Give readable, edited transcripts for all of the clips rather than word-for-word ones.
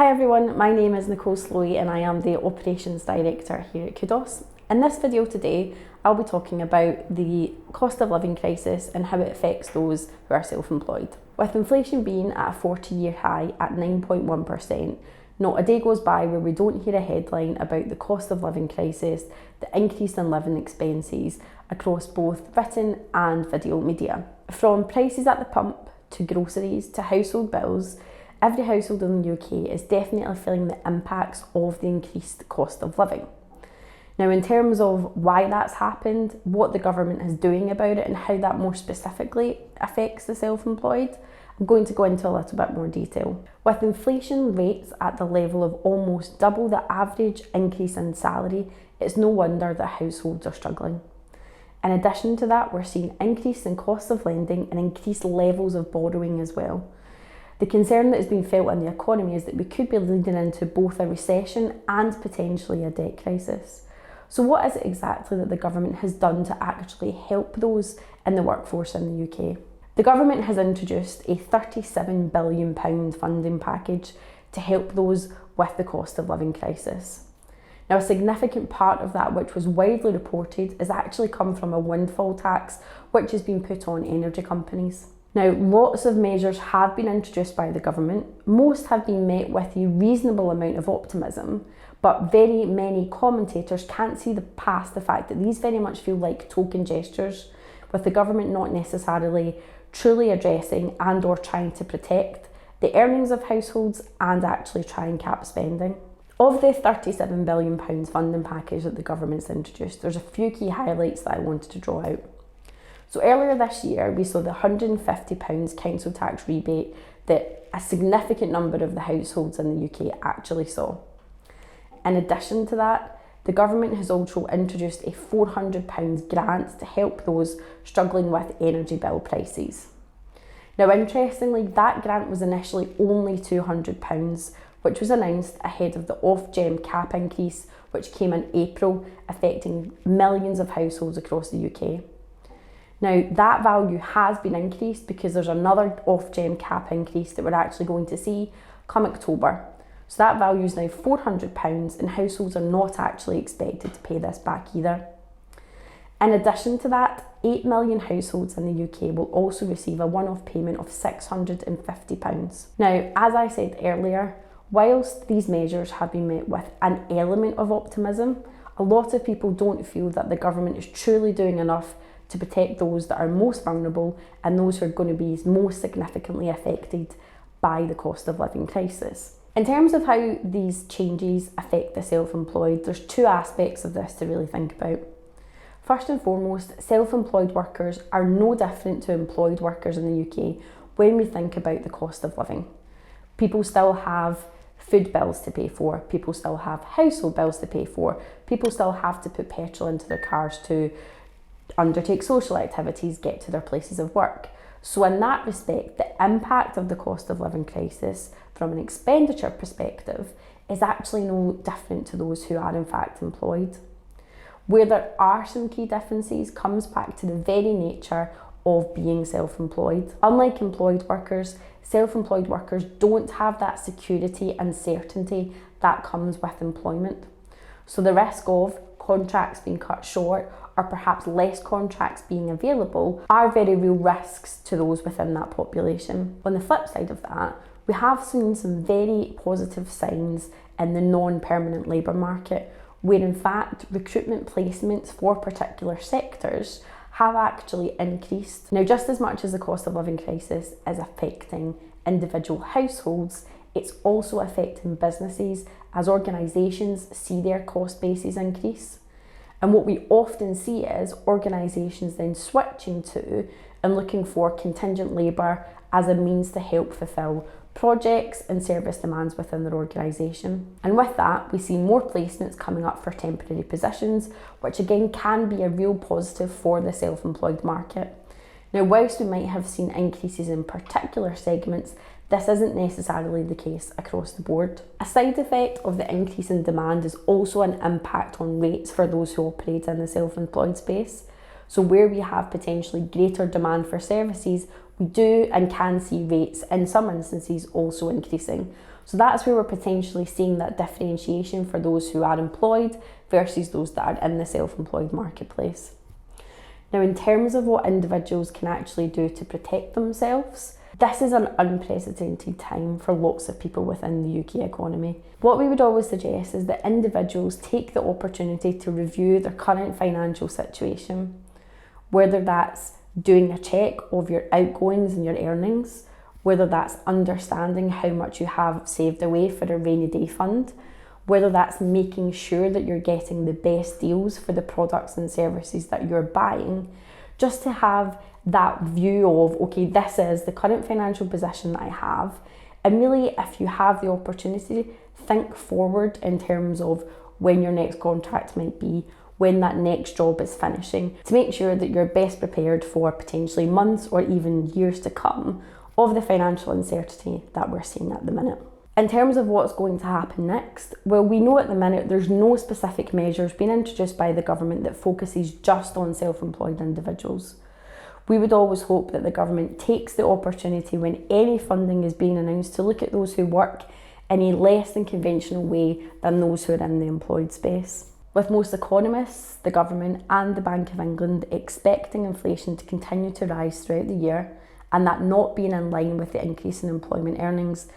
Hi everyone, my name is Nicole Slowey and I am the Operations Director here at Qdos. In this video today, I'll be talking about the cost of living crisis and how it affects those who are self-employed. With inflation being at a 40-year high at 9.1%, not a day goes by where we don't hear a headline about the cost of living crisis, the increase in living expenses across both written and video media. From prices at the pump to groceries to household bills, every household in the UK is definitely feeling the impacts of the increased cost of living. Now, in terms of why that's happened, what the government is doing about it and how that more specifically affects the self-employed, I'm going to go into a little bit more detail. With inflation rates at the level of almost double the average increase in salary, it's no wonder that households are struggling. In addition to that, we're seeing increase in costs of lending and increased levels of borrowing as well. The concern that is being felt in the economy is that we could be leading into both a recession and potentially a debt crisis. So what is it exactly that the government has done to actually help those in the workforce in the UK? The government has introduced a £37 billion funding package to help those with the cost of living crisis. Now, a significant part of that, which was widely reported, has actually come from a windfall tax which has been put on energy companies. Now, lots of measures have been introduced by the government. Most have been met with a reasonable amount of optimism, but very many commentators can't see past the fact that these very much feel like token gestures, with the government not necessarily truly addressing and or trying to protect the earnings of households and actually try and cap spending. Of the £37 billion funding package that the government's introduced, there's a few key highlights that I wanted to draw out. So earlier this year, we saw the £150 council tax rebate that a significant number of the households in the UK actually saw. In addition to that, the government has also introduced a £400 grant to help those struggling with energy bill prices. Now, interestingly, that grant was initially only £200, which was announced ahead of the off-gem cap increase, which came in April, affecting millions of households across the UK. Now, that value has been increased because there's another off-gem cap increase that we're actually going to see come October. So that value is now £400 and households are not actually expected to pay this back either. In addition to that, 8 million households in the UK will also receive a one-off payment of £650. Now, as I said earlier, whilst these measures have been met with an element of optimism, a lot of people don't feel that the government is truly doing enough to protect those that are most vulnerable and those who are going to be most significantly affected by the cost of living crisis. In terms of how these changes affect the self-employed, there's two aspects of this to really think about. First and foremost, self-employed workers are no different to employed workers in the UK when we think about the cost of living. People still have food bills to pay for, people still have household bills to pay for, people still have to put petrol into their cars to undertake social activities, get to their places of work. So in that respect, the impact of the cost of living crisis from an expenditure perspective is actually no different to those who are in fact employed. Where there are some key differences comes back to the very nature of being self-employed. Unlike employed workers, self-employed workers don't have that security and certainty that comes with employment. So the risk of contracts being cut short or perhaps less contracts being available are very real risks to those within that population. On the flip side of that, we have seen some very positive signs in the non-permanent labour market, where in fact recruitment placements for particular sectors have actually increased. Now, just as much as the cost of living crisis is affecting individual households, it's also affecting businesses as organisations see their cost bases increase. And what we often see is organisations then switching to and looking for contingent labour as a means to help fulfil projects and service demands within their organisation. And with that, we see more placements coming up for temporary positions, which again can be a real positive for the self-employed market. Now, whilst we might have seen increases in particular segments, this isn't necessarily the case across the board. A side effect of the increase in demand is also an impact on rates for those who operate in the self-employed space. So where we have potentially greater demand for services, we do and can see rates in some instances also increasing. So that's where we're potentially seeing that differentiation for those who are employed versus those that are in the self-employed marketplace. Now, in terms of what individuals can actually do to protect themselves, this is an unprecedented time for lots of people within the UK economy. What we would always suggest is that individuals take the opportunity to review their current financial situation, whether that's doing a check of your outgoings and your earnings, whether that's understanding how much you have saved away for a rainy day fund, whether that's making sure that you're getting the best deals for the products and services that you're buying, just to have that view of, okay, this is the current financial position that I have. And really, if you have the opportunity, think forward in terms of when your next contract might be, when that next job is finishing, to make sure that you're best prepared for potentially months or even years to come of the financial uncertainty that we're seeing at the minute. In terms of what's going to happen next, well, we know at the minute there's no specific measures being introduced by the government that focuses just on self-employed individuals. We would always hope that the government takes the opportunity when any funding is being announced to look at those who work in a less than conventional way than those who are in the employed space. With most economists, the government and the Bank of England expecting inflation to continue to rise throughout the year and that not being in line with the increase in employment earnings,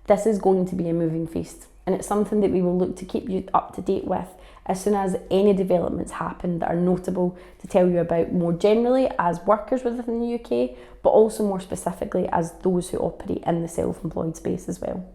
this is going to be a moving feast, and it's something that we will look to keep you up to date with as soon as any developments happen that are notable to tell you about more generally as workers within the UK, but also more specifically as those who operate in the self-employed space as well.